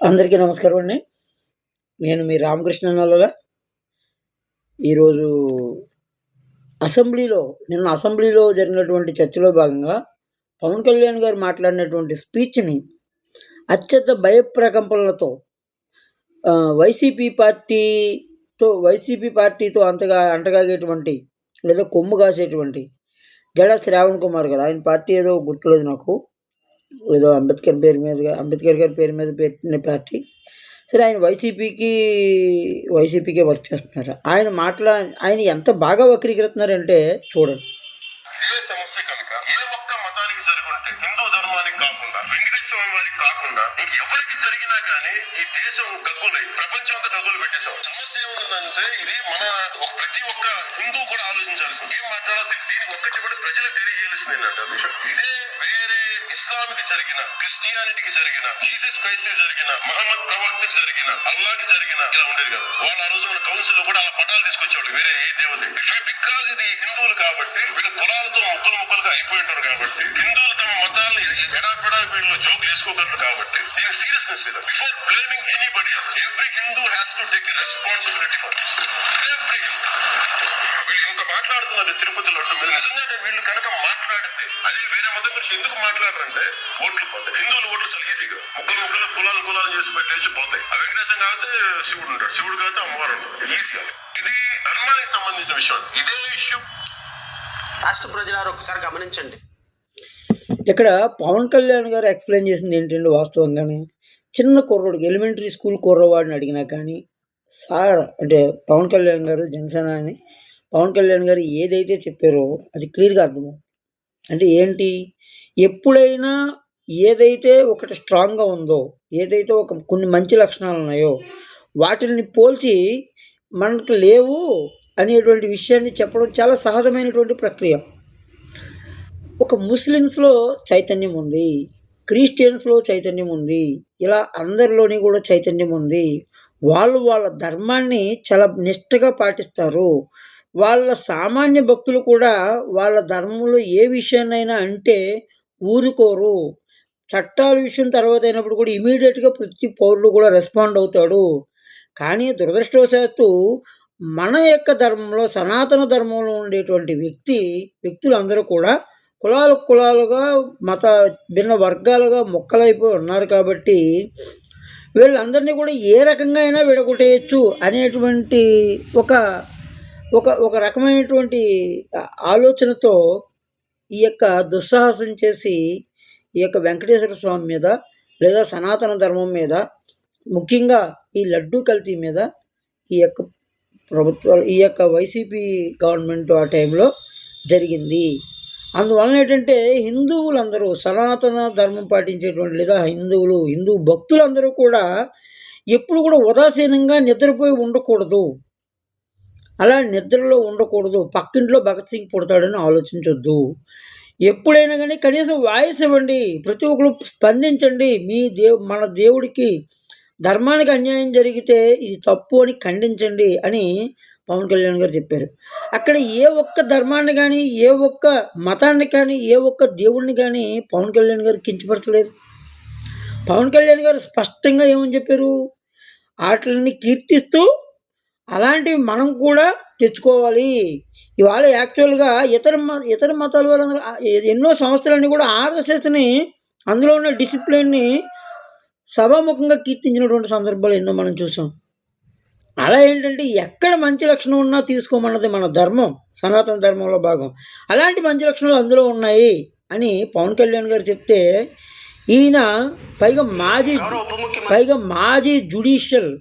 అందరికీ నమస్కారం అండి. నేను మీ రామకృష్ణ నల్లల. ఈరోజు నిన్న అసెంబ్లీలో జరిగినటువంటి చర్చలో భాగంగా పవన్ కళ్యాణ్ గారు మాట్లాడినటువంటి స్పీచ్‌ని అత్యంత భయప్రకంపనలతో వైసీపీ పార్టీతో అంటగాగేటువంటి లేదా కొమ్ము కాసేటువంటి జడ శ్రావణ్ కుమార్ గారు, ఆయన పార్టీ ఏదో గుర్తులేదు నాకు, ఏదో అంబేద్కర్ గారి పేరు మీద పెట్టిన పార్టీ. సరే, ఆయన వైసీపీకే వర్క్ చేస్తున్నారు. ఆయన ఎంత బాగా వక్రీకరిస్తున్నారంటే చూడండి. ఏ సమస్య కనుక ఏ ఒక్క మతానికి జరుగుంటే హిందూ ధర్మానికి కాకుండా వెంకటేశ్వర వారికి కాకుండా ఇంకెవరికి జరిగినా కానీ ఈ దేశం గగ్గులై ప్రపంచం అంతా గగ్గులు పెట్టేశాం. సమస్య ఏముందంటే ఇది మన ప్రతి ఒక్క హిందూ కూడా ఆలోచించాల్సింది. ఏం మాట్లాడాలి దీనికి ఒక్కటి కూడా ప్రజలకు తెలియజేయాల్సింది ఏంటంటే ఇదే వేరే ఇస్లాంకి జరిగిన, క్రిస్టియానిటీకి జరిగిన, జీసస్ క్రైస్ట్ జరిగిన, మహమ్మద్ ప్రవక్తకి జరిగిన, అల్లాకి జరిగిన ఇలా ఉండేది కదా. వాళ్ళ ఆ రోజు మన కౌన్సిల్ లో కూడా అలా పటాలు తీసుకొచ్చేవాళ్ళు వేరే ఏ దేవత. బికాజ్ ఇది హిందువులు కాబట్టి వీళ్ళ కులాలతో ముక్కలుగా అయిపోయి ఉంటారు కాబట్టి హిందువులు తమ మతాలను ఎడాపెడా వీళ్ళు జోకులు వేసుకోగలరు కాబట్టి దీనికి సీరియస్నెస్ మీద before blaming anybody every Hindu has to take responsibility for every Hindu. వీళ్ళు ఇంత మాట్లాడుతున్నారు తిరుపతి లడ్డు మీద. నిజంగా వీళ్ళు కనుక మాట్లాడితే అదే వేరే మతం గురించి ఎందుకు మాట్లాడారంటే ఓట్లు పోతాయి. హిందువులు ఓట్లు చాలా ఈజీగా కులాలు చేసి పెట్టేసి పోతాయి. ఆ వెంకటేశ్వరం కాబట్టి శివుడు ఉంటాడు, శివుడు కాబట్టి అమ్మవారు ఉంటాడు, ఈజీగా. ఇది ధర్మానికి సంబంధించిన విషయం. ఇదే ఇష్యూ రాష్ట్ర ప్రజలారు ఒకసారి గమనించండి. ఇక్కడ పవన్ కళ్యాణ్ గారు ఎక్స్ప్లెయిన్ చేసింది ఏంటంటే, వాస్తవంగానే చిన్న కుర్రోడికి, ఎలిమెంటరీ స్కూల్ కుర్రవాడిని అడిగినా కానీ సార్ అంటే పవన్ కళ్యాణ్ గారు జనసేన అని పవన్ కళ్యాణ్ గారు ఏదైతే చెప్పారో అది క్లియర్గా అర్థమవుతుంది. అంటే ఏంటి, ఎప్పుడైనా ఏదైతే ఒకటి స్ట్రాంగ్గా ఉందో, ఏదైతే కొన్ని మంచి లక్షణాలు ఉన్నాయో వాటిని పోల్చి మనకు లేవు అనేటువంటి విషయాన్ని చెప్పడం చాలా సహజమైనటువంటి ప్రక్రియ. ఒక ముస్లిమ్స్లో చైతన్యం ఉంది, క్రిస్టియన్స్లో చైతన్యం ఉంది, ఇలా అందరిలోని కూడా చైతన్యం ఉంది. వాళ్ళ ధర్మాన్ని చాలా నిష్టగా పాటిస్తారు. వాళ్ళ సామాన్య భక్తులు కూడా వాళ్ళ ధర్మంలో ఏ విషయాన్నైనా అంటే ఊరుకోరు. చట్టాల విషయం తర్వాత అయినప్పుడు కూడా ఇమీడియట్గా ప్రతి పౌరుడు కూడా రెస్పాండ్ అవుతాడు. కానీ దురదృష్టవశాత్తు మన యొక్క ధర్మంలో, సనాతన ధర్మంలో ఉండేటువంటి వ్యక్తులు అందరూ కూడా కులాలుగా భిన్న వర్గాలుగా మొక్కలైపోయి ఉన్నారు. కాబట్టి వీళ్ళందరినీ కూడా ఏ రకంగా అయినా విడగొట్టేయచ్చు అనేటువంటి ఒక రకమైనటువంటి ఆలోచనతో ఈ యొక్క దుస్సాహసం చేసి ఈ యొక్క వెంకటేశ్వర స్వామి మీద లేదా సనాతన ధర్మం మీద, ముఖ్యంగా ఈ లడ్డూ కల్తీ మీద ఈ యొక్క వైసీపీ గవర్నమెంట్ ఆ టైంలో జరిగింది. అందువలన ఏంటంటే హిందువులందరూ, సనాతన ధర్మం పాటించేటువంటి లేదా హిందూ భక్తులందరూ కూడా ఎప్పుడు కూడా ఉదాసీనంగా నిద్రపోయి ఉండకూడదు. అలా నిద్రలో ఉండకూడదు. పక్కింట్లో భగత్ సింగ్ పుడతాడని ఆలోచించొద్దు. ఎప్పుడైనా కానీ కనీసం వాయిస్ ఇవ్వండి, ప్రతి ఒక్కరు స్పందించండి. మన దేవుడికి, ధర్మానికి అన్యాయం జరిగితే ఇది తప్పు అని ఖండించండి అని పవన్ కళ్యాణ్ గారు చెప్పారు. అక్కడ ఏ ఒక్క ధర్మాన్ని కానీ, ఏ ఒక్క మతాన్ని కానీ, ఏ ఒక్క దేవుడిని కానీ పవన్ కళ్యాణ్ గారు కించపరచలేదు. పవన్ కళ్యాణ్ గారు స్పష్టంగా ఏమని చెప్పారు, వాటిని కీర్తిస్తూ అలాంటివి మనం కూడా తెచ్చుకోవాలి. ఇవాళ యాక్చువల్గా ఇతర మతాల వాళ్ళందరూ ఎన్నో సంవత్సరాలని కూడా ఆర్ఎస్ఎస్ని, అందులో ఉన్న డిసిప్లిన్ని సభాముఖంగా కీర్తించినటువంటి సందర్భాలు ఎన్నో మనం చూసాం. అలా ఏంటంటే ఎక్కడ మంచి లక్షణం ఉన్నా తీసుకోమన్నది మన ధర్మం, సనాతన ధర్మంలో భాగం. అలాంటి మంచి లక్షణాలు అందులో ఉన్నాయి అని పవన్ కళ్యాణ్ గారు చెప్తే, ఈయన పైగా మాజీ జ్యుడిషియల్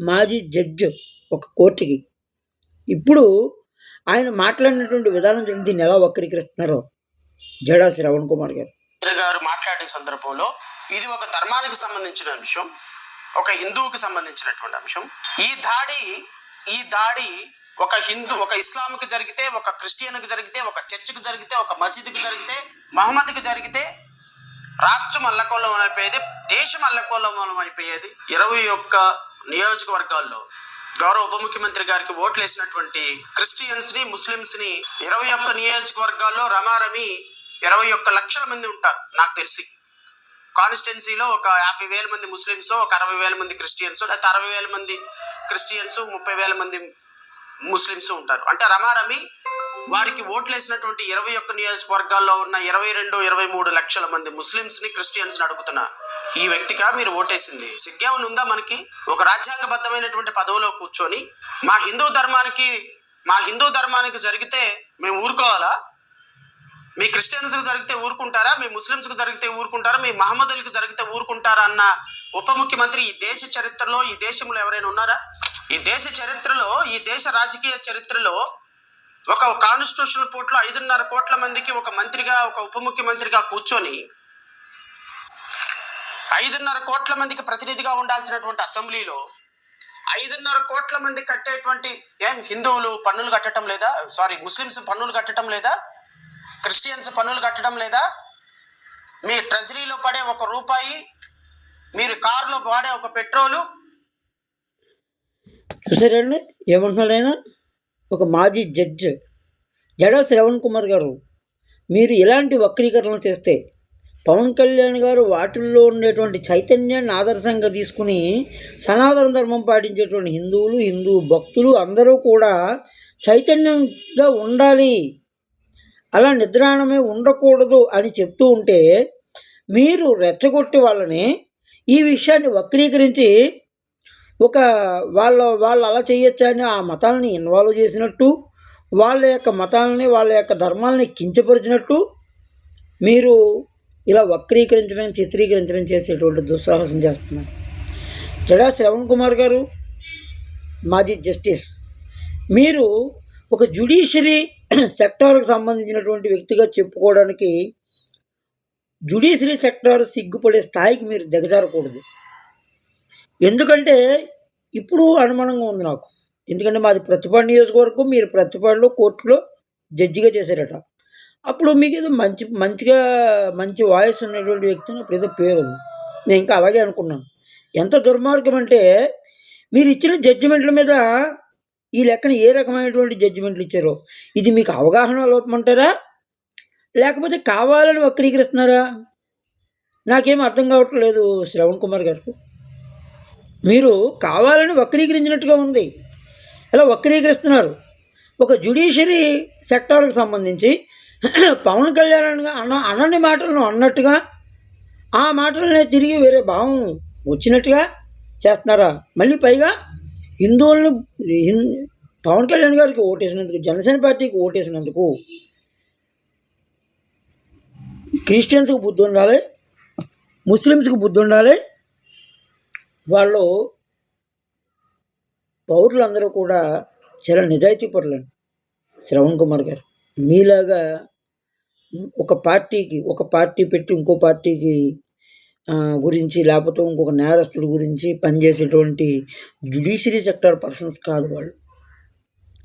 మాజీ జడ్జ్ ఒక కోర్టుకి, ఇప్పుడు ఆయన మాట్లాడినటువంటి విధానం చూడండి, దీన్ని ఎలా వక్రీకరిస్తున్నారో జడా శ్రావణ్ కుమార్ గారు మాట్లాడిన సందర్భంలో ఇది ఒక ధర్మానికి సంబంధించిన అంశం, ఒక హిందువుకి సంబంధించినటువంటి అంశం. ఈ దాడి ఒక ఇస్లాంకి జరిగితే, ఒక క్రిస్టియన్కి జరిగితే, ఒక చర్చికి జరిగితే, ఒక మసీదుకి జరిగితే, మహమ్మద్కి జరిగితే రాష్ట్రం అల్లకల్లోలం అయిపోయేది, దేశం అల్లకల్లోలం అయిపోయేది. 21 నియోజకవర్గాల్లో గౌరవ ఉప ముఖ్యమంత్రి గారికి ఓట్లు వేసినటువంటి క్రిస్టియన్స్ని, ముస్లిమ్స్ని 21 నియోజకవర్గాల్లో రమారమి 21 లక్షల మంది ఉంటారు నాకు తెలిసి. కాన్స్టిట్యున్సీలో ఒక 50,000 మంది ముస్లిమ్స్, ఒక 60,000 మంది క్రిస్టియన్స్, లేకపోతే 60,000 మంది క్రిస్టియన్స్, 30,000 మంది ముస్లిమ్స్ ఉంటారు. అంటే రమారమి వారికి ఓట్లు వేసినటువంటి 21 నియోజకవర్గాల్లో ఉన్న 22-23 లక్షల మంది ముస్లిమ్స్ ని, క్రిస్టియన్స్ ని అడుగుతున్నా, ఈ వ్యక్తిగా మీరు ఓటేసింది? సిగ్గేమని ఉందా మనకి? ఒక రాజ్యాంగబద్ధమైనటువంటి పదవిలో కూర్చొని మా హిందూ ధర్మానికి జరిగితే మేము ఊరుకోవాలా? మీ క్రిస్టియన్స్కి జరిగితే ఊరుకుంటారా? మీ ముస్లిమ్స్కి జరిగితే ఊరుకుంటారా? మీ మహమ్మదులకు జరిగితే ఊరుకుంటారా అన్న ఉప ముఖ్యమంత్రి ఈ దేశ చరిత్రలో, ఈ దేశంలో ఎవరైనా ఉన్నారా? ఈ దేశ చరిత్రలో, ఈ దేశ రాజకీయ చరిత్రలో ఒక కాన్స్టిట్యూషనల్ కోర్టులో 5.5 కోట్ల మందికి ఒక మంత్రిగా, ఒక ఉప ముఖ్యమంత్రిగా కూర్చొని 5.5 కోట్ల మందికి ప్రతినిధిగా ఉండాల్సినటువంటి అసెంబ్లీలో 5.5 కోట్ల మంది కట్టేటువంటి హిందువులు పన్నులు కట్టడం లేదా? ముస్లిమ్స్ పన్నులు కట్టడం లేదా? క్రిస్టియన్స్ పన్నులు కట్టడం లేదా? మీ ట్రెజరీలో పడే 1 రూపాయి, మీరు కారులో వాడే ఒక పెట్రోలు. చూసారండి ఏమంటున్నారు ఆయన? ఒక మాజీ జడ్జ్ జడా శ్రవణ్ కుమార్ గారు, మీరు ఇలాంటి వక్రీకరణలు చేస్తే పవన్ కళ్యాణ్ గారు వాటిల్లో ఉండేటువంటి చైతన్యాన్ని ఆదర్శంగా తీసుకుని సనాతన ధర్మం పాటించేటువంటి హిందువులు, హిందూ భక్తులు అందరూ కూడా చైతన్యంగా ఉండాలి, అలా నిద్రాణమే ఉండకూడదు అని చెప్తూ ఉంటే మీరు రెచ్చగొట్టి వాళ్ళని ఈ విషయాన్ని వక్రీకరించి వాళ్ళు అలా చేయొచ్చా అని ఆ మతాలని ఇన్వాల్వ్ చేసినట్టు, వాళ్ళ యొక్క మతాలని, వాళ్ళ యొక్క ధర్మాలని కించపరిచినట్టు మీరు ఇలా వక్రీకరించడం, చిత్రీకరించడం చేసేటువంటి దుస్సాహసం చేస్తున్నారు. జడా శ్రవణ్ కుమార్ గారు, మాజీ జస్టిస్, మీరు ఒక జ్యుడిషియరీ సెక్టార్కి సంబంధించినటువంటి వ్యక్తిగా చెప్పుకోవడానికి జ్యుడిషియరీ సెక్టార్ సిగ్గుపడే స్థాయికి మీరు దిగజారకూడదు. ఎందుకంటే ఇప్పుడు అనుమానంగా ఉంది నాకు. ఎందుకంటే మాది ప్రతిపాడు నియోజకవర్గం, మీరు ప్రతిపాడులో కోర్టులో జడ్జిగా చేశారట. అప్పుడు మీకు ఏదో మంచి వాయిస్ ఉన్నటువంటి వ్యక్తిని అప్పుడు ఏదో పేరు ఉంది. నేను ఇంకా అలాగే అనుకున్నాను. ఎంత దుర్మార్గం అంటే మీరు ఇచ్చిన జడ్జిమెంట్ల మీద ఈ లెక్కన ఏ రకమైనటువంటి జడ్జిమెంట్లు ఇచ్చారో, ఇది మీకు అవగాహన లోపమంటారా, లేకపోతే కావాలని వక్రీకరిస్తున్నారా? నాకేం అర్థం కావట్లేదు శ్రవణ్ కుమార్ గారు. మీరు కావాలని వక్రీకరించినట్టుగా ఉంది. ఇలా వక్రీకరిస్తున్నారు. ఒక జ్యుడిషియరీ సెక్టార్కి సంబంధించి పవన్ కళ్యాణ్ అనని మాటలను అన్నట్టుగా, ఆ మాటలనే తిరిగి వేరే భావం వచ్చినట్టుగా చేస్తున్నారా? మళ్ళీ పైగా హిందువులను, పవన్ కళ్యాణ్ గారికి ఓటేసినందుకు, జనసేన పార్టీకి ఓటేసినందుకు క్రిస్టియన్స్కి బుద్ధి ఉండాలి, ముస్లిమ్స్కి బుద్ధి ఉండాలి. వాళ్ళు పౌరులందరూ కూడా చాలా నిజాయితీ పరులండి. శ్రవణ్ కుమార్ గారు మీలాగా ఒక పార్టీ పెట్టి ఇంకో పార్టీకి గురించి, లేకపోతే ఇంకొక నేరస్తుడి గురించి పనిచేసేటువంటి జ్యుడిషియరీ సెక్టార్ పర్సన్స్ కాదు వాళ్ళు.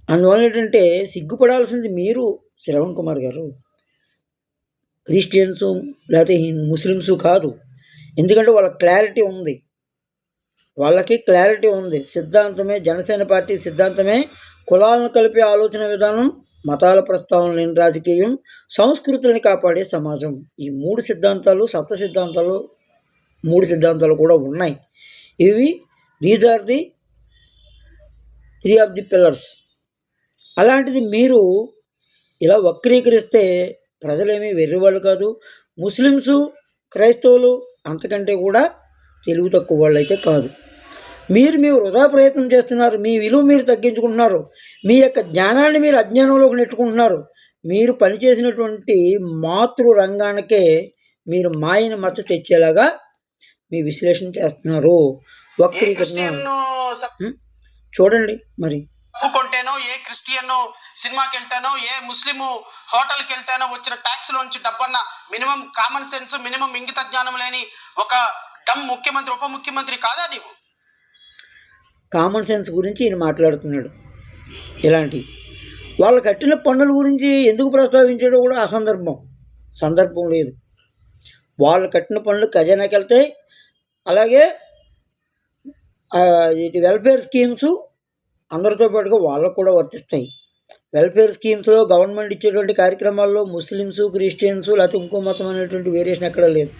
అందువల్ల ఏంటంటే సిగ్గుపడాల్సింది మీరు శ్రవణ్ కుమార్ గారు, క్రిస్టియన్స్ లేకపోతే ముస్లిమ్స్ కాదు. ఎందుకంటే వాళ్ళకి క్లారిటీ ఉంది. సిద్ధాంతమే, జనసేన పార్టీ సిద్ధాంతమే కులాలను కలిపే ఆలోచన విధానం, మతాల ప్రస్తావన లేని రాజకీయం, సంస్కృతులను కాపాడే సమాజం. ఈ 3 సిద్ధాంతాలు, సప్త సిద్ధాంతాలు, 3 సిద్ధాంతాలు కూడా ఉన్నాయి. These are the 3 of the pillars. అలాంటిది మీరు ఇలా వక్రీకరిస్తే ప్రజలేమీ వెర్రివాళ్ళు కాదు. ముస్లిమ్సు, క్రైస్తవులు అంతకంటే కూడా తెలివి తక్కువ వాళ్ళు అయితే కాదు. మీరు వృధా ప్రయత్నం చేస్తున్నారు. మీ విలువ మీరు తగ్గించుకుంటున్నారు. మీ యొక్క జ్ఞానాన్ని మీరు అజ్ఞానంలోకి నెట్టుకుంటున్నారు. మీరు పనిచేసినటువంటి మాతృ రంగానికే మీరు మాయని మచ్చ తెచ్చేలాగా మీ విశ్లేషణ చేస్తున్నారు. వక్రీకరణ చూడండి. మరి కొంటేనో, ఏ క్రిస్టియన్ సినిమాకి వెళ్తానో, ఏ ముస్లిము హోటల్కి వెళ్తానో వచ్చిన ట్యాక్స్లోంచి డబ్బన్న మినిమం కామన్ సెన్స్, మినిమం ఇంగిత జ్ఞానం లేని ఒక డమ్ ముఖ్యమంత్రి, ఉప ముఖ్యమంత్రి కాదా నీవు? కామన్ సెన్స్ గురించి ఈయన మాట్లాడుతున్నాడు. ఇలాంటి వాళ్ళు కట్టిన పన్నుల గురించి ఎందుకు ప్రస్తావించాడో కూడా సందర్భం లేదు. వాళ్ళు కట్టిన పన్నులు ఖజానాకి వెళ్తాయి. అలాగే వెల్ఫేర్ స్కీమ్స్ అందరితో పాటుగా వాళ్ళకు కూడా వర్తిస్తాయి. వెల్ఫేర్ స్కీమ్స్లో గవర్నమెంట్ ఇచ్చేటువంటి కార్యక్రమాల్లో ముస్లిమ్స్, క్రిస్టియన్స్ లేకపోతే ఇంకో మతం అనేటువంటి వేరియేషన్ ఎక్కడా లేదు.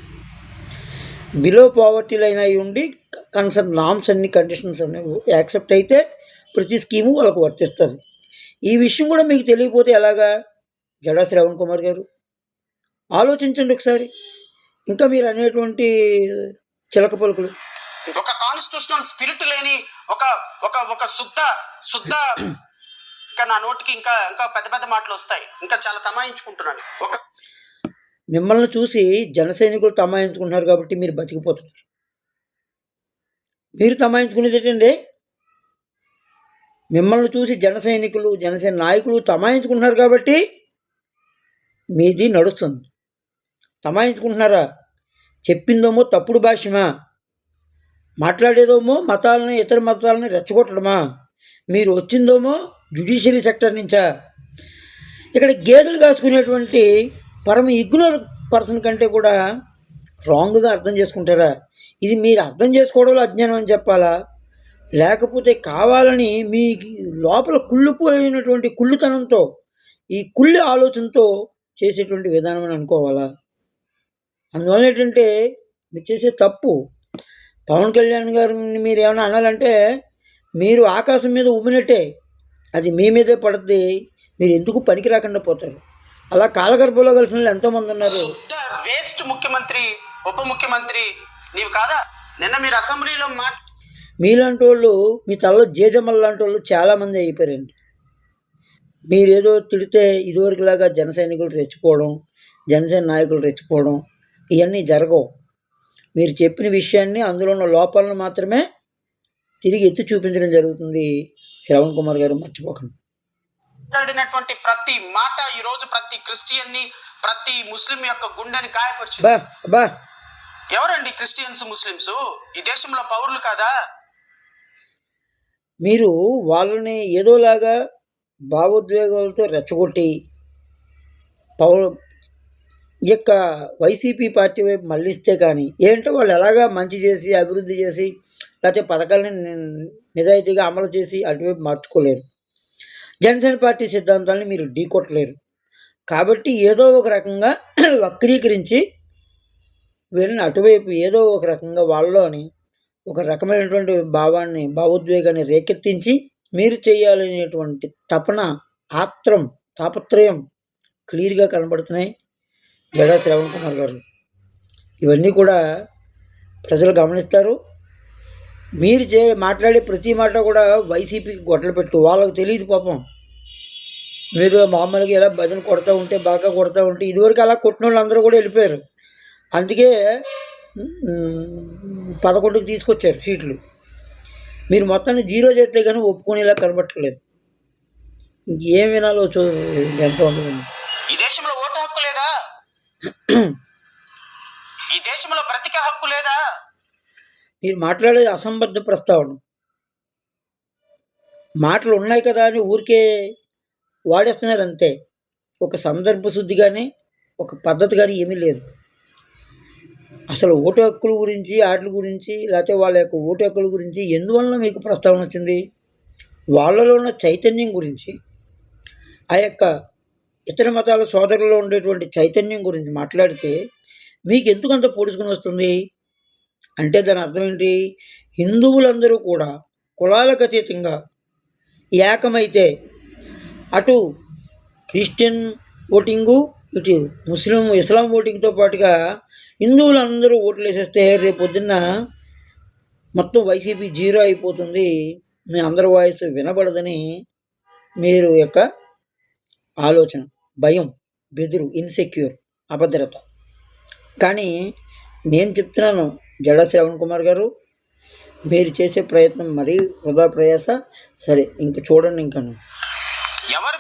బిలో పావర్టీ లైన్ అయి ఉండి కన్సర్న్ నామ్స్ అన్ని కండిషన్స్ అన్ని యాక్సెప్ట్ అయితే ప్రతి స్కీము వాళ్ళకు వర్తిస్తుంది. ఈ విషయం కూడా మీకు తెలియకపోతే ఎలాగా? జడా శ్రవణ్ కుమార్ గారు ఆలోచించండి ఒకసారి. ఇంకా మీరు అనేటువంటి చిలక పలుకులు. ఒక కాన్స్టిట్యూషనల్ స్పిరిట్ లేని ఒక ఒక ఒక శుద్ధ శుద్ధ ఇంకా నా నోటికి ఇంకా ఇంకా పెద్ద పెద్ద మాటలు వస్తాయి, ఇంకా చాలా తమాయించుకుంటున్నాను. ఒక మిమ్మల్ని చూసి జన సైనికులు తమాయించుకుంటున్నారు కాబట్టి మీరు బతికిపోతున్నారు. మీరు తమాయించుకునేది ఏంటండి? మిమ్మల్ని చూసి జన సైనికులు జనసేన నాయకులు తమాయించుకుంటున్నారు కాబట్టి మీది నడుస్తుంది. తమాయించుకుంటున్నారా? చెప్పిందేమో తప్పుడు భాష్యమా, మాట్లాడేదేమో మతాలని ఇతర మతాలని రెచ్చగొట్టడమా, మీరు వచ్చిందేమో జ్యుడిషియరీ సెక్టర్ నుంచా? ఇక్కడ గేదెలు కాసుకునేటువంటి పరమ ఇగ్నోర్ పర్సన్ కంటే కూడా రాంగ్గా అర్థం చేసుకుంటారా? ఇది మీరు అర్థం చేసుకోవడంలో అజ్ఞానం అని చెప్పాలా, లేకపోతే కావాలని మీ లోపల కుళ్ళిపోయినటువంటి కుళ్ళుతనంతో ఈ కుళ్ళి ఆలోచనతో చేసేటువంటి విధానం అని అనుకోవాలా? అందువల్ల ఏంటంటే మీరు చేసే తప్పు. పవన్ కళ్యాణ్ గారిని మీరు ఏమైనా అనాలంటే మీరు ఆకాశం మీద ఉమ్మినట్టే, అది మీ మీదే పడుతుంది. మీరు ఎందుకు పనికి రాకుండా పోతారు. అలా కాలగర్భంలో కలిసిన వాళ్ళు ఎంతోమంది ఉన్నారు. వేస్ట్ ముఖ్యమంత్రి, ఉప ముఖ్యమంత్రి నీవు కాదా? నిన్న మీరు అసెంబ్లీలో మీలాంటి వాళ్ళు, మీ తలలో జేజమ్మల్ లాంటి వాళ్ళు చాలామంది అయిపోయారండి. మీరేదో తిడితే ఇదివరకులాగా జన సైనికులు రెచ్చిపోవడం, జనసేన నాయకులు రెచ్చిపోవడం ఇవన్నీ జరగవు. మీరు చెప్పిన విషయాన్ని, అందులో ఉన్న లోపాలను మాత్రమే తిరిగి ఎత్తి చూపించడం జరుగుతుంది. శ్రవణ్ కుమార్ గారు మర్చిపోకండి. మాట్లాడినటువంటి ప్రతి మాట ఈరోజు ప్రతి క్రిస్టియన్ని, ప్రతి ముస్లిం యొక్క గుండెని గాయపరిచింది. ఎవరండి క్రిస్టియన్స్, ముస్లిమ్స్? ఈ దేశంలో పౌరులు కాదా? మీరు వాళ్ళని ఏదోలాగా భావోద్వేగాలతో రెచ్చగొట్టి ఈ యొక్క వైసీపీ పార్టీ వైపు మళ్ళిస్తే కానీ ఏంటో వాళ్ళు ఎలాగా మంచి చేసి అభివృద్ధి చేసి లేకపోతే పథకాలని నిజాయితీగా అమలు చేసి అటువైపు మార్చుకోలేరు. జనసేన పార్టీ సిద్ధాంతాలని మీరు ఢీకొట్టలేరు. కాబట్టి ఏదో ఒక రకంగా వక్రీకరించి వీళ్ళని అటువైపు ఏదో ఒక రకంగా వాళ్ళలోని ఒక రకమైనటువంటి భావోద్వేగాన్ని రేకెత్తించి మీరు చేయాలనేటువంటి తపన, ఆత్రం, తాపత్రయం క్లియర్గా కనబడుతున్నాయి. జడా శ్రవణ్ కుమార్ గారు ఇవన్నీ కూడా ప్రజలు గమనిస్తారు. మీరు మాట్లాడే ప్రతి మాట కూడా వైసీపీకి గొడ్డలు పెట్టు. వాళ్ళకి తెలియదు పాపం. మీరు మామూలుగా ఇలా భజన కొడతా ఉంటే, బాగా కొడతా ఉంటే, ఇదివరకు అలా కొట్టిన వాళ్ళు అందరూ కూడా వెళ్ళిపోయారు. అందుకే 11కి తీసుకొచ్చారు సీట్లు. మీరు మొత్తాన్ని 0 చేస్తే కానీ ఒప్పుకునేలా కనబట్టలేదు. ఇంకేం వినాలో ఎంత ఉందండి. ఈ దేశంలో ఓటు హక్కు లేదా? ఈ దేశంలో బ్రతికే హక్కు లేదా? మీరు మాట్లాడేది అసంబద్ధ ప్రస్తావన. మాటలు ఉన్నాయి కదా అని ఊరికే వాడేస్తున్నారు అంతే. ఒక సందర్భ శుద్ధి కానీ ఒక పద్ధతి కానీ ఏమీ లేదు. అసలు ఓటు హక్కుల గురించి, వాటి గురించి, లేకపోతే వాళ్ళ యొక్క ఓటు హక్కుల గురించి ఎందువల్ల మీకు ప్రస్తావన వచ్చింది? వాళ్ళలో ఉన్న చైతన్యం గురించి, ఆ యొక్క ఇతర మతాల సోదరుల్లో ఉండేటువంటి చైతన్యం గురించి మాట్లాడితే మీకు ఎందుకు అంత పొడుచుకుని వస్తుంది అంటే దాని అర్థం ఏంటి? హిందువులందరూ కూడా కులాలకు అతీతంగా ఏకమైతే అటు క్రిస్టియన్ ఓటింగు, ఇటు ఇస్లాం ఓటింగ్తో పాటుగా హిందువులందరూ ఓట్లు వేసేస్తే రేపు పొద్దున్న మొత్తం వైసీపీ 0 అయిపోతుంది, మీ అందరి వాయిస్ వినబడదని మీరు యొక్క ఆలోచన, భయం, బెదురు, ఇన్సెక్యూర్, అభద్రత. కానీ నేను చెప్తున్నాను జడా శ్రవణ్ కుమార్ గారు, మీరు చేసే ప్రయత్నం మరీ వృధా ప్రయాస. సరే ఇంక చూడండి. ఇంకా ఎవరి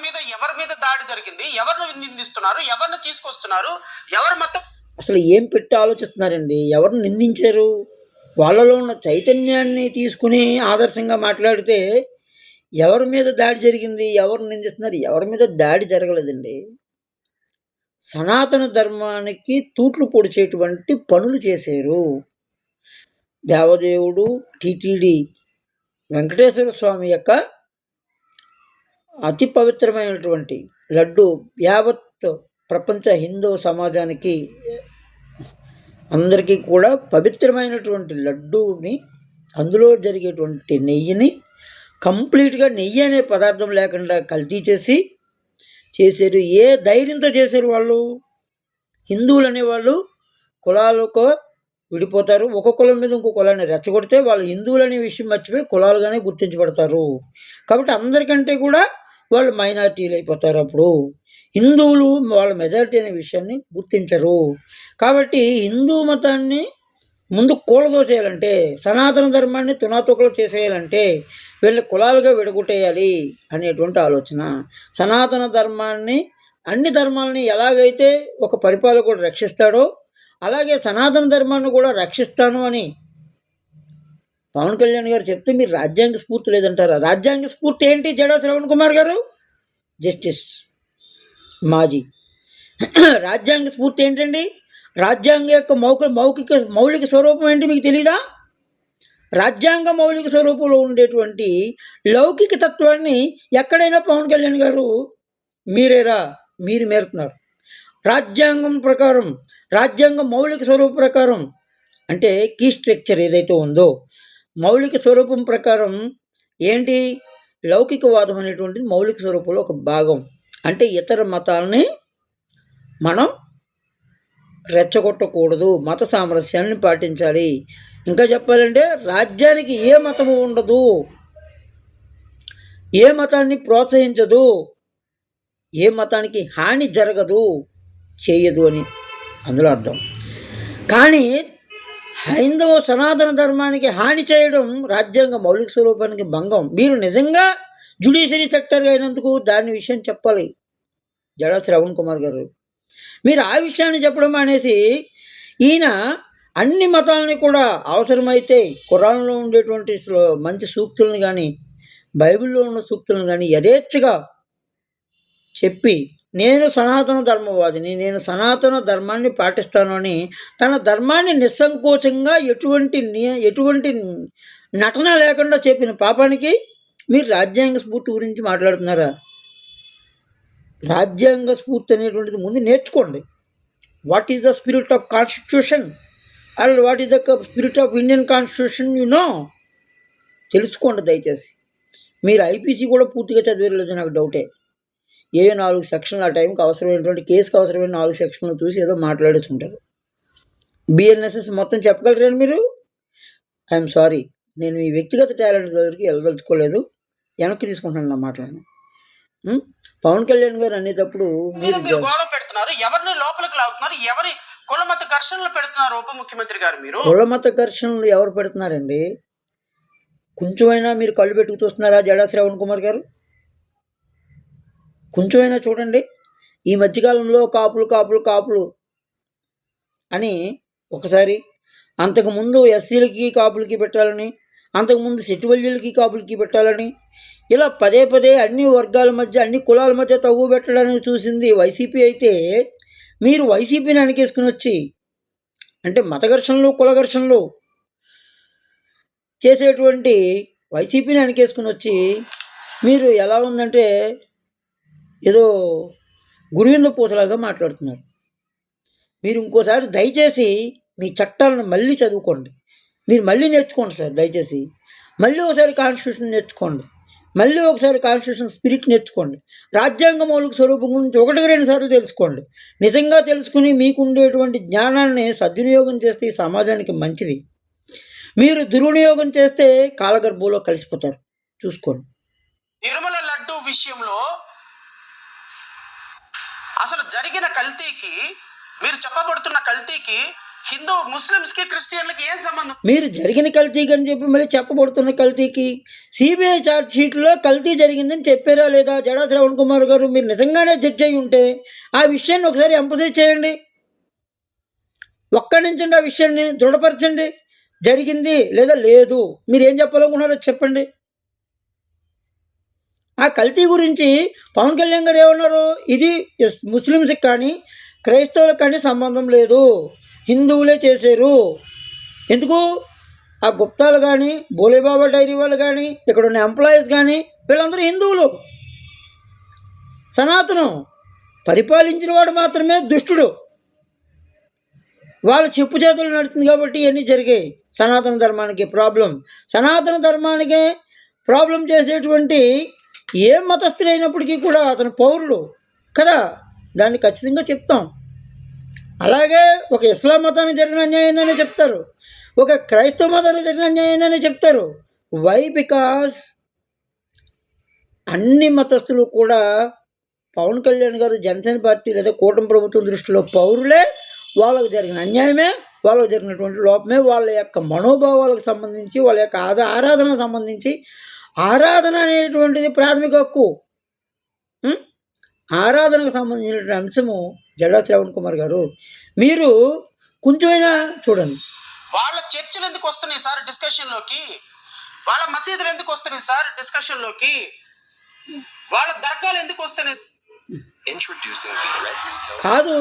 మీద దాడి జరిగింది, ఎవరిని నిందిస్తున్నారు, ఎవరిని తీసుకొస్తున్నారు, ఎవరు మొత్తం అసలు ఏం పెట్టి ఆలోచిస్తున్నారండి? ఎవరిని నిందించారు? వాళ్ళలో ఉన్న చైతన్యాన్ని తీసుకుని ఆదర్శంగా మాట్లాడితే ఎవరి మీద దాడి జరిగింది, ఎవరు నిందిస్తున్నారు? ఎవరి మీద దాడి జరగలేదండి. సనాతన ధర్మానికి తూట్లు పొడిచేటువంటి పనులు చేశారు. దేవదేవుడు టీటీడీ వెంకటేశ్వర స్వామి యొక్క అతి పవిత్రమైనటువంటి లడ్డు యావత్ ప్రపంచ హిందూ సమాజానికి అందరికీ కూడా పవిత్రమైనటువంటి లడ్డూని, అందులో జరిగేటువంటి నెయ్యిని కంప్లీట్గా నెయ్యి అనే పదార్థం లేకుండా కల్తీ చేశారు. ఏ ధైర్యంతో చేశారు వాళ్ళు? హిందువులు అనేవాళ్ళు కులాలకు విడిపోతారు. ఒక కులం మీద ఇంకో కులాన్ని రెచ్చగొడితే వాళ్ళు హిందువులు అనే విషయం మర్చిపోయి కులాలుగానే గుర్తించబడతారు. కాబట్టి అందరికంటే కూడా వాళ్ళు మైనారిటీలు అయిపోతారు. అప్పుడు హిందువులు వాళ్ళ మెజారిటీ అనే విషయాన్ని గుర్తించరు. కాబట్టి హిందూ మతాన్ని ముందు కూలదోసేయాలంటే, సనాతన ధర్మాన్ని తునాతుకలు చేసేయాలంటే వీళ్ళ కులాలుగా విడగొట్టేయాలి అనేటువంటి ఆలోచన. సనాతన ధర్మాన్ని, అన్ని ధర్మాలని ఎలాగైతే ఒక పరిపాలకుడు రక్షిస్తాడో అలాగే సనాతన ధర్మాన్ని కూడా రక్షిస్తాను అని పవన్ కళ్యాణ్ గారు చెప్తే మీరు రాజ్యాంగ స్ఫూర్తి లేదంటారా? రాజ్యాంగ స్ఫూర్తి ఏంటి? జడా శ్రవణ్ కుమార్ గారు, జస్టిస్ మాజీ. రాజ్యాంగ స్ఫూర్తి ఏంటండి? రాజ్యాంగ యొక్క మౌలిక స్వరూపం ఏంటి మీకు తెలీదా? రాజ్యాంగ మౌలిక స్వరూపంలో ఉండేటువంటి లౌకిక తత్వాన్ని ఎక్కడైనా పవన్ కళ్యాణ్ గారు మీరు మేరుతున్నారు. రాజ్యాంగం ప్రకారం, రాజ్యాంగ మౌలిక స్వరూపం ప్రకారం, అంటే కీ స్ట్రక్చర్ ఏదైతే ఉందో మౌలిక స్వరూపం ప్రకారం ఏంటి? లౌకికవాదం అనేటువంటిది మౌలిక స్వరూపంలో ఒక భాగం. అంటే ఇతర మతాలని మనం రెచ్చగొట్టకూడదు, మత సామరస్యాన్ని పాటించాలి. ఇంకా చెప్పాలంటే రాజ్యానికి ఏ మతము ఉండదు, ఏ మతాన్ని ప్రోత్సహించదు, ఏ మతానికి హాని జరగదు, చేయదు అని అందులో అర్థం. కానీ హైందవ సనాతన ధర్మానికి హాని చేయడం రాజ్యాంగ మౌలిక స్వరూపానికి భంగం. మీరు నిజంగా జ్యుడిషియరీ సెక్టర్గా అయినందుకు దాని విషయం చెప్పాలి జడా శ్రవణ్ కుమార్ గారు. మీరు ఆ విషయాన్ని చెప్పడం అనేసి ఈయన అన్ని మతాలని కూడా అవసరమైతే ఖురాన్లో ఉండేటువంటి మంచి సూక్తులను కానీ బైబిల్లో ఉన్న సూక్తులను కానీ యథేచ్ఛగా చెప్పి నేను సనాతన ధర్మవాదిని, నేను సనాతన ధర్మాన్ని పాటిస్తాను అని తన ధర్మాన్ని నిస్సంకోచంగా ఎటువంటి నటన లేకుండా చెప్పిన పాపానికి మీరు రాజ్యాంగ స్ఫూర్తి గురించి మాట్లాడుతున్నారా? రాజ్యాంగ స్ఫూర్తి అనేటువంటిది ముందు నేర్చుకోండి. What is the spirit of constitution and what is the spirit of Indian constitution తెలుసుకోండి దయచేసి. మీరు ఐపీసీ కూడా పూర్తిగా చదివేయలేదు నాకు డౌటే. 4 సెక్షన్లు ఆ టైంకి అవసరమైనటువంటి కేసుకి అవసరమైన 4 సెక్షన్లు చూసి ఏదో మాట్లాడేసుకుంటారు. బిఎన్ఎస్ఎస్ మొత్తం చెప్పగలరండి మీరు? ఐఎమ్ సారీ, నేను మీ వ్యక్తిగత టాలెంట్ దగ్గరికి వెళ్ళదలుచుకోలేదు, వెనక్కి తీసుకుంటున్నాను నా మాటలను. పవన్ కళ్యాణ్ గారు అనేటప్పుడు మీరు గొడవ పెడుతున్నారు, ఎవరిని లోపలికి లాగుతున్నారు, ఎవరి కులమత ఘర్షణలు పెడుతున్నారు ఉప ముఖ్యమంత్రి గారు. మీరు కులమత ఘర్షణలు ఎవరు పెడుతున్నారండి? కొంచెమైనా మీరు కళ్ళు పెట్టుకు చూస్తున్నారా జడా శ్రవణ్ కుమార్ గారు? కొంచెమైనా చూడండి. ఈ మధ్యకాలంలో కాపులు అని ఒకసారి, అంతకుముందు ఎస్సీలకి కాపులకి పెట్టాలని, అంతకుముందు సెటివల్యులకి కాపులకి పెట్టాలని, ఇలా పదే అన్ని వర్గాల మధ్య, అన్ని కులాల మధ్య తగ్గు పెట్టడానికి చూసింది వైసీపీ అయితే, మీరు వైసీపీని వెనకేసుకుని వచ్చి, అంటే మత ఘర్షణలు కుల ఘర్షణలు చేసేటువంటి వైసీపీని వెనకేసుకుని వచ్చి మీరు ఎలా ఉందంటే ఏదో గురువింద పూసలాగా మాట్లాడుతున్నారు. మీరు ఇంకోసారి దయచేసి మీ చట్టాలను మళ్ళీ చదువుకోండి, మీరు మళ్ళీ నేర్చుకోండి సార్. దయచేసి మళ్ళీ ఒకసారి కాన్స్టిట్యూషన్ నేర్చుకోండి, మళ్ళీ ఒకసారి కాన్స్టిట్యూషన్ స్పిరిట్ నేర్చుకోండి, రాజ్యాంగ మౌలిక స్వరూపం గురించి 1-2 సార్లు తెలుసుకోండి. నిజంగా తెలుసుకుని మీకు ఉండేటువంటి జ్ఞానాన్ని సద్వినియోగం చేస్తే ఈ సమాజానికి మంచిది. మీరు దుర్వినియోగం చేస్తే కాలగర్భంలో కలిసిపోతారు, చూసుకోండి. తిరుమల లడ్డు విషయంలో అసలు జరిగిన కల్తీకి, మీరు చెప్పబడుతున్న కల్తీకి హిందూ ముస్లిమ్స్కి క్రిస్టియన్లకి ఏం సంబంధం? మీరు జరిగిన కల్తీకి అని చెప్పి మళ్ళీ చెప్పబడుతున్న కల్తీకి సిబిఐ ఛార్జ్ షీట్లో కల్తీ జరిగిందని చెప్పారా లేదా జడా శ్రవణ్ కుమార్ గారు? మీరు నిజంగానే జడ్జి అయి ఉంటే ఆ విషయాన్ని ఒకసారి ఎంఫసైజ్ చేయండి, ఒక్కడించండి, ఆ విషయాన్ని దృఢపరచండి. జరిగింది లేదా లేదు, మీరు ఏం చెప్పాలనుకున్నారో చెప్పండి. ఆ కల్తీ గురించి పవన్ కళ్యాణ్ గారు ఏమన్నారు? ఇది ముస్లిమ్స్కి కానీ క్రైస్తవులకు కానీ సంబంధం లేదు, హిందువులే చేశారు. ఎందుకు? ఆ గుప్తాలు కానీ, బోలేబాబా డైరీ వాళ్ళు కానీ, ఇక్కడ ఉన్న ఎంప్లాయీస్ కానీ వీళ్ళందరూ హిందువులు. సనాతనం పరిపాలించిన వాడు మాత్రమే దుష్టుడు. వాళ్ళ చెప్పు చేతులు నడుస్తుంది కాబట్టి ఇవన్నీ జరిగాయి. సనాతన ధర్మానికి సనాతన ధర్మానికి ప్రాబ్లం చేసేటువంటి ఏ మతస్థులైనప్పటికీ కూడా అతను పౌరుడు కదా, దాన్ని ఖచ్చితంగా చెప్తాం. అలాగే ఒక ఇస్లాం మతానికి జరిగిన అన్యాయాన్ని చెప్తారు, ఒక క్రైస్తవ మతానికి జరిగిన అన్యాయాన్ని చెప్తారు. వై? బికాస్ అన్ని మతస్థులు కూడా పవన్ కళ్యాణ్ గారు జనసేన పార్టీ లేదా కూటమి ప్రభుత్వం దృష్టిలో పౌరులే. వాళ్ళకు జరిగిన అన్యాయమే, వాళ్ళకు జరిగినటువంటి లోపమే, వాళ్ళ యొక్క మనోభావాలకు సంబంధించి, వాళ్ళ యొక్క ఆరాధనకు సంబంధించి, ఆరాధన అనేటువంటిది ప్రాథమిక హక్కు. ఆరాధనకు సంబంధించినటువంటి అంశము జడా శ్రవణ్ కుమార్ గారు మీరు కొంచెమైనా చూడండి. వాళ్ళ చర్చలు ఎందుకు వస్తున్నాయి సార్ డిస్కషన్లోకి? వాళ్ళ మసీదులు ఎందుకు వస్తున్నాయి సార్ డిస్కషన్లోకి? వాళ్ళ దర్గాలు ఎందుకు వస్తున్నాయి? కాదు,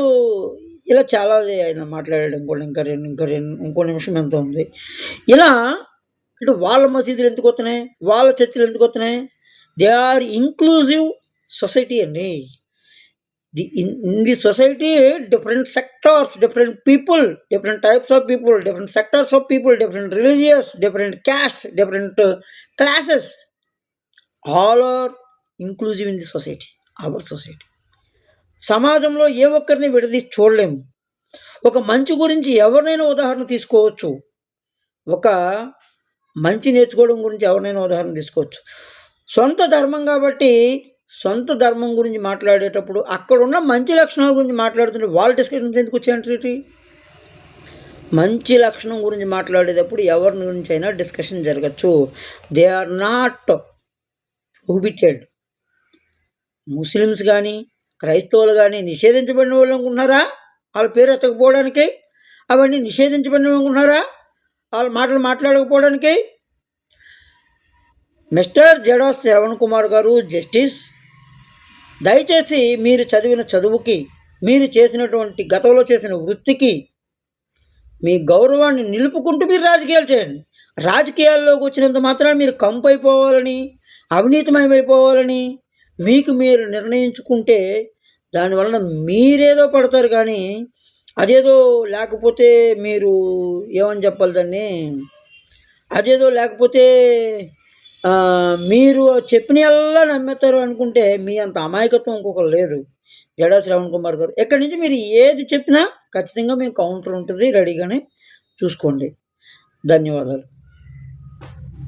ఇలా చాలా ఆయన మాట్లాడాడు. ఇంకో నిమిషం ఎంత ఉంది. ఇలా అంటే వాళ్ళ మసీదులు ఎందుకు వస్తున్నాయి, వాళ్ళ చర్చలు ఎందుకు వస్తున్నాయి? దే ఆర్ ఇంక్లూజివ్ సొసైటీ అండి. in the society, different sectors, different people, different types of people, different sectors of people, different religious, different castes, different classes, all are inclusive in the society, our society. సమాజంలో ఏ ఒక్కరిని విడదీసి చూడలేము. ఒక మంచి గురించి ఎవరినైనా ఉదాహరణ తీసుకోవచ్చు, ఒక మంచి నేర్చుకోవడం గురించి ఎవరినైనా ఉదాహరణ తీసుకోవచ్చు. సొంత ధర్మం కాబట్టి సొంత ధర్మం గురించి మాట్లాడేటప్పుడు అక్కడున్న మంచి లక్షణాల గురించి మాట్లాడుతుంటే వాళ్ళ డిస్కషన్స్ ఎందుకు వచ్చాయంటే, మంచి లక్షణం గురించి మాట్లాడేటప్పుడు ఎవరి గురించి అయినా డిస్కషన్ జరగచ్చు. They are not prohibited. Muslims కానీ క్రైస్తవులు కానీ నిషేధించబడిన వాళ్ళు అనుకుంటున్నారా? వాళ్ళ పేరు ఎత్తకపోవడానికి అవన్నీ నిషేధించబడినవి అనుకుంటున్నారా? వాళ్ళ మాటలు మాట్లాడకపోవడానికి? మిస్టర్ జడా శ్రవణ్ కుమార్ గారు, జస్టిస్, దయచేసి మీరు చదివిన చదువుకి, మీరు చేసినటువంటి గతంలో చేసిన వృత్తికి మీ గౌరవాన్ని నిలుపుకుంటూ మీరు రాజకీయాలు చేయండి. రాజకీయాల్లోకి వచ్చినంత మాత్రాన మీరు కంపు అయిపోవాలని, అవినీతిమయమైపోవాలని మీకు మీరు నిర్ణయించుకుంటే దానివలన మీరేదో పడతారు. కానీ అదేదో లేకపోతే మీరు ఏమని చెప్పాలి దాన్ని, అదేదో లేకపోతే మీరు చెప్పినల్లా నమ్మేస్తారు అనుకుంటే మీ అంత అమాయకత్వం ఇంకొకరు లేదు. జడా శ్రవణ్ కుమార్ గారు, ఎక్కడి నుంచి మీరు ఏది చెప్పినా ఖచ్చితంగా మేము కౌంటర్ ఉంటుంది, రెడీగానే చూసుకోండి. ధన్యవాదాలు.